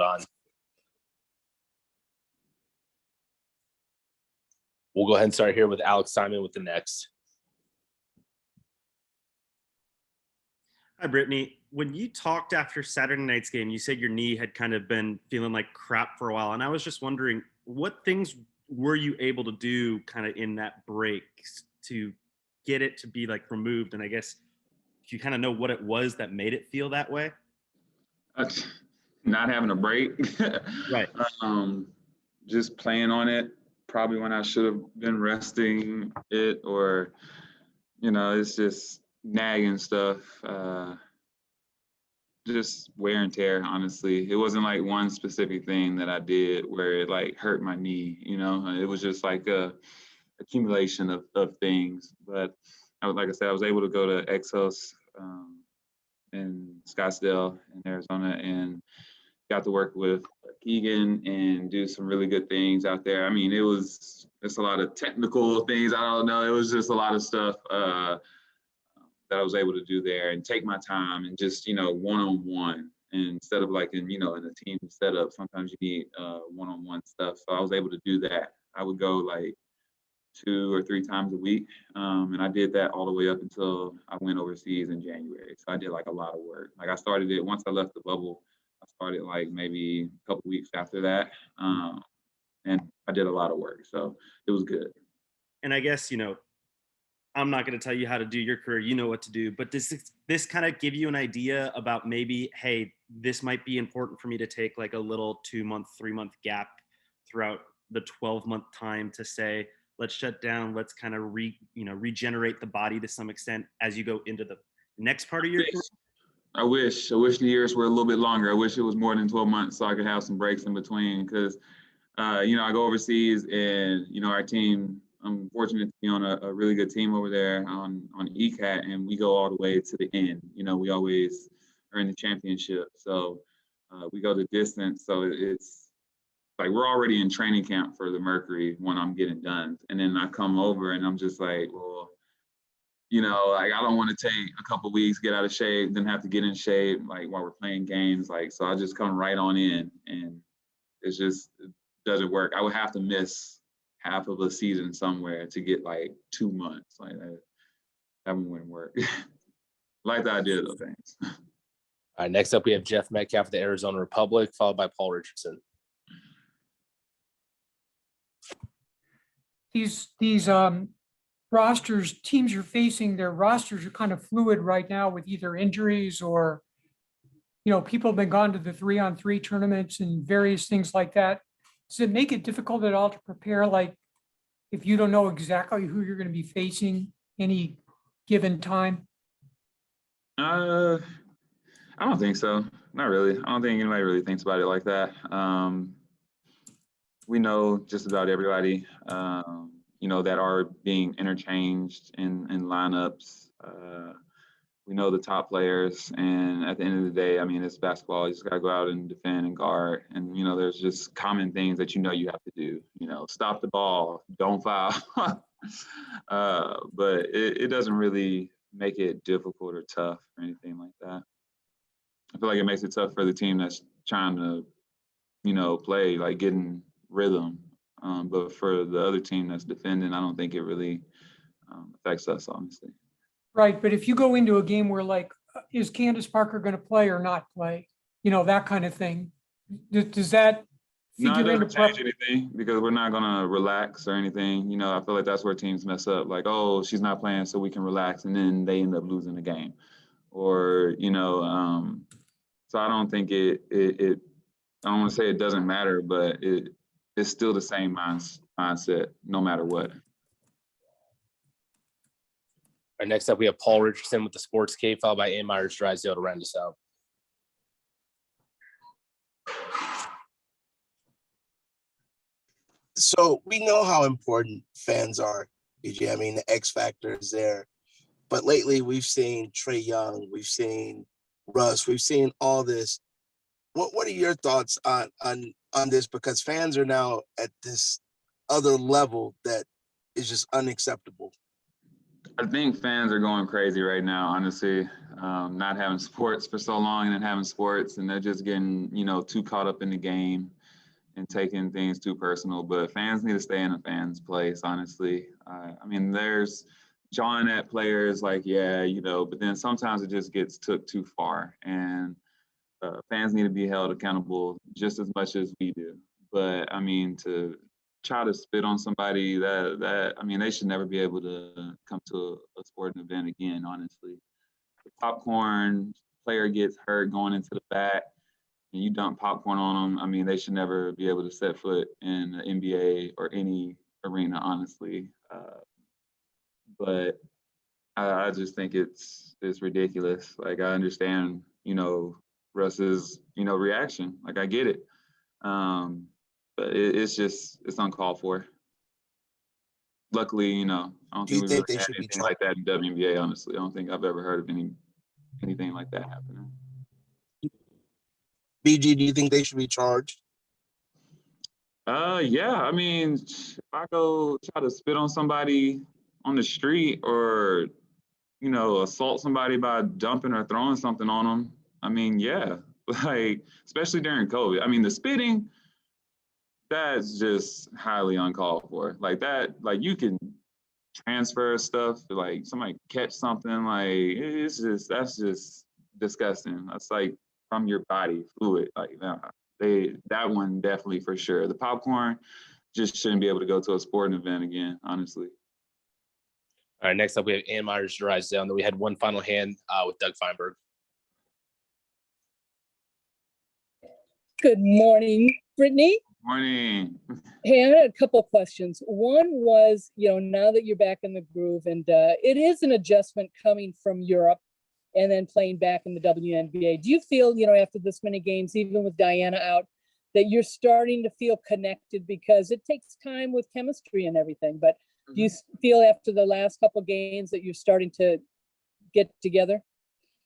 on. We'll go ahead and start here with Alex Simon with the next. Hi, Brittney. When you talked after Saturday night's game, you said your knee had kind of been feeling like crap for a while. And I was just wondering, what things were you able to do kind of in that break to get it to be like removed? And I guess do you kind of know what it was that made it feel that way? Not having a break. Right. Just playing on it probably when I should have been resting it, or, it's just nagging stuff. Just wear and tear, honestly. It wasn't like one specific thing that I did where it like hurt my knee, It was just like a accumulation of things. But like I said, I was able to go to Exos in Scottsdale in Arizona and got to work with Keegan and do some really good things out there. I mean, it's a lot of technical things. I don't know. It was just a lot of stuff that I was able to do there and take my time and just, one-on-one instead of like in a team setup. Sometimes you need one-on-one stuff. So I was able to do that. I would go like 2 or 3 times a week. And I did that all the way up until I went overseas in January. So I did like a lot of work. Like I started it once I left the bubble. I started like maybe a couple weeks after that. And I did a lot of work. So it was good. And I guess, I'm not going to tell you how to do your career. You know what to do. But does this kind of give you an idea about maybe, hey, this might be important for me to take like a little 2-month, 3-month gap throughout the 12-month time to say, let's shut down. Let's kind of regenerate the body to some extent as you go into the next part of your career. I wish the years were a little bit longer. I wish it was more than 12 months so I could have some breaks in between because, I go overseas and, our team, I'm fortunate to be on a really good team over there on ECAT, and we go all the way to the end. We always are in the championship. So we go the distance. So it's like we're already in training camp for the Mercury when I'm getting done. And then I come over and I'm just like, well, like I don't want to take a couple of weeks, get out of shape, then have to get in shape, like while we're playing games. Like, so I just come right on in, and it doesn't work. I would have to miss half of a season somewhere to get like 2 months. Like that wouldn't work. Like the idea of those things. All right, next up we have Jeff Metcalfe of the Arizona Republic, followed by Paul Richardson. These rosters, teams you're facing, their rosters are kind of fluid right now with either injuries or, people have been gone to the 3-on-3 tournaments and various things like that. Does it make it difficult at all to prepare, like if you don't know exactly who you're going to be facing any given time? I don't think so. Not really. I don't think anybody really thinks about it like that. We know just about everybody, that are being interchanged in lineups. We know the top players, and at the end of the day, I mean, it's basketball. You just got to go out and defend and guard. And, there's just common things that you have to do. Stop the ball, don't foul. But it doesn't really make it difficult or tough or anything like that. I feel like it makes it tough for the team that's trying to, play, like getting rhythm. But for the other team that's defending, I don't think it really affects us, honestly. Right, but if you go into a game where like, is Candace Parker going to play or not play? That kind of thing. Does that figure into change anything because we're not going to relax or anything. I feel like that's where teams mess up. Like, oh, she's not playing, so we can relax, and then they end up losing the game. Or, so I don't think it I don't want to say it doesn't matter, but it's still the same mindset no matter what. All right, next up we have Paul Richardson with the Sports Cave, followed by Meyers Drysdale to round us out. So we know how important fans are, BJ. I mean, the X factor is there. But lately we've seen Trae Young, we've seen Russ, we've seen all this. What are your thoughts on this? Because fans are now at this other level that is just unacceptable. I think fans are going crazy right now, honestly. Not having sports for so long and then having sports, and they're just getting, too caught up in the game and taking things too personal. But fans need to stay in a fan's place, honestly. I mean, there's jawing at players like, yeah, but then sometimes it just gets took too far. And fans need to be held accountable just as much as we do. But I mean, to try to spit on somebody they should never be able to come to a sporting event again, honestly. The popcorn player gets hurt going into the back and you dump popcorn on them. I mean, they should never be able to set foot in the NBA or any arena, honestly. But I just think it's ridiculous. Like, I understand, Russ's, reaction. Like, I get it. But it's uncalled for. Luckily, I don't Do you think we think really they had should be anything like that in WNBA, honestly. I don't think I've ever heard of anything like that happening. BG, do you think they should be charged? Yeah. I mean, if I go try to spit on somebody on the street or, assault somebody by dumping or throwing something on them, I mean, yeah. Like, especially during COVID. I mean, the spitting, that's just highly uncalled for. Like that, like you can transfer stuff, like somebody catch something, like that's just disgusting. That's like from your body fluid. Like that one definitely for sure. The popcorn just shouldn't be able to go to a sporting event again, honestly. All right, next up we have Ann Meyers, Drysdale, and then we had one final hand with Doug Feinberg. Good morning, Brittney. Morning. Hey, I had a couple of questions. One was, now that you're back in the groove, and it is an adjustment coming from Europe and then playing back in the WNBA. Do you feel, after this many games, even with Diana out, that you're starting to feel connected? Because it takes time with chemistry and everything. But do you feel after the last couple of games that you're starting to get together?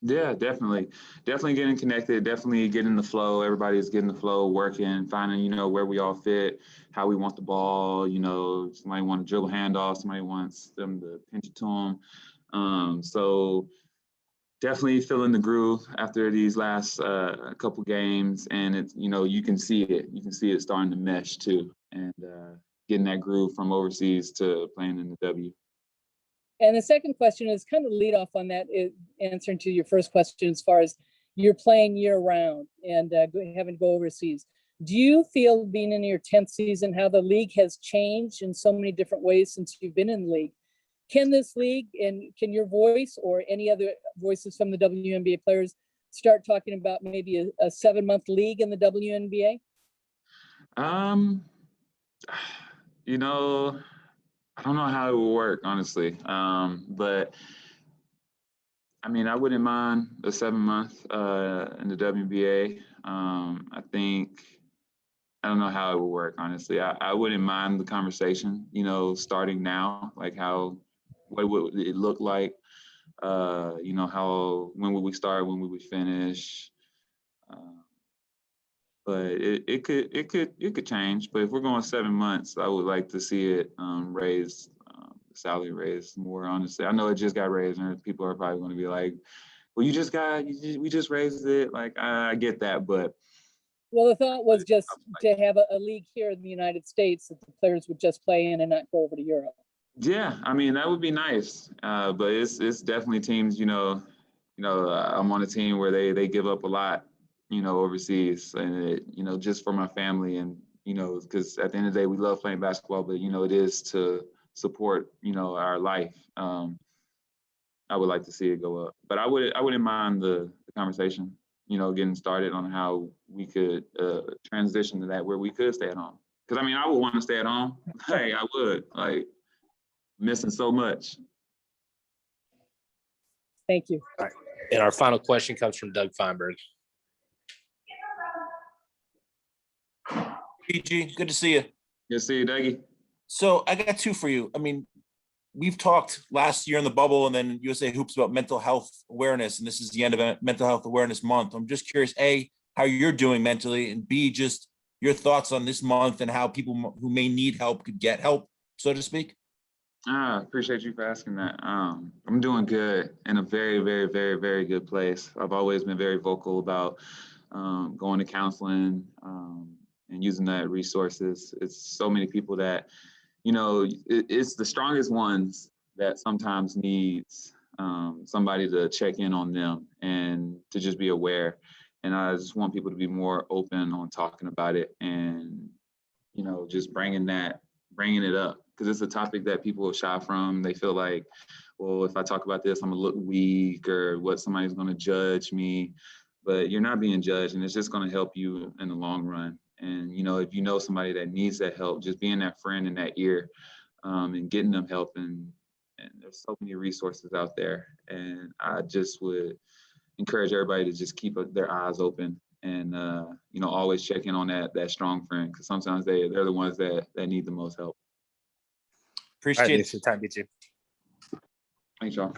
Yeah, definitely getting connected, definitely getting the flow. Everybody's getting the flow, working, finding, where we all fit, how we want the ball. Somebody want to dribble handoff, somebody wants them to pinch it to them. So definitely feeling the groove after these last couple games, and it's, you can see it starting to mesh too, and getting that groove from overseas to playing in the W. And the second question is kind of lead off on that, answering to your first question as far as you're playing year round and having to go overseas. Do you feel, being in your 10th season, how the league has changed in so many different ways since you've been in the league? Can this league, and can your voice or any other voices from the WNBA players start talking about maybe a 7-month league in the WNBA? I don't know how it will work, honestly. But I mean, I wouldn't mind a 7-month in the WNBA. I don't know how it will work, honestly. I wouldn't mind the conversation, starting now, like what would it look like? When would we start? When would we finish? But it could change. But if we're going 7 months, I would like to see it raised, salary raised more. Honestly, I know it just got raised, and people are probably going to be like, "Well, we just raised it." Like, I get that, but well, the thought was just to have a league here in the United States that the players would just play in and not go over to Europe. Yeah, I mean, that would be nice. But it's definitely teams. I'm on a team where they give up a lot, overseas, and just for my family, and because at the end of the day, we love playing basketball, but it is to support our life. I would like to see it go up, but I wouldn't mind the conversation, getting started on how we could transition to that, where we could stay at home. Because I mean, I would want to stay at home. Hey, I would, like, missing so much. Thank you. All right. And our final question comes from Doug Feinberg. BG, good to see you. Good to see you, Dougie. So I got two for you. I mean, we've talked last year in the bubble and then USA Hoops about mental health awareness, and this is the end of Mental Health Awareness Month. I'm just curious, A, how you're doing mentally, and B, just your thoughts on this month and how people who may need help could get help, so to speak. Appreciate you for asking that. I'm doing good, in a very, very, very, very good place. I've always been very vocal about going to counseling and using that resources. It's so many people that, you know, it's the strongest ones that sometimes needs somebody to check in on them and to just be aware. And I just want people to be more open on talking about it and, you know, just bringing it up, because it's a topic that people shy from. They feel like, well, if I talk about this, I'm gonna look weak, or what, somebody's gonna judge me. But you're not being judged, and it's just gonna help you in the long run. And, you know, if you know somebody that needs that help, just being that friend in that ear and getting them help. And there's so many resources out there. And I just would encourage everybody to just keep their eyes open and, you know, always check in on that strong friend, because sometimes they're the ones that need the most help. All right, Appreciate thanks for your time, BG. Thanks, y'all.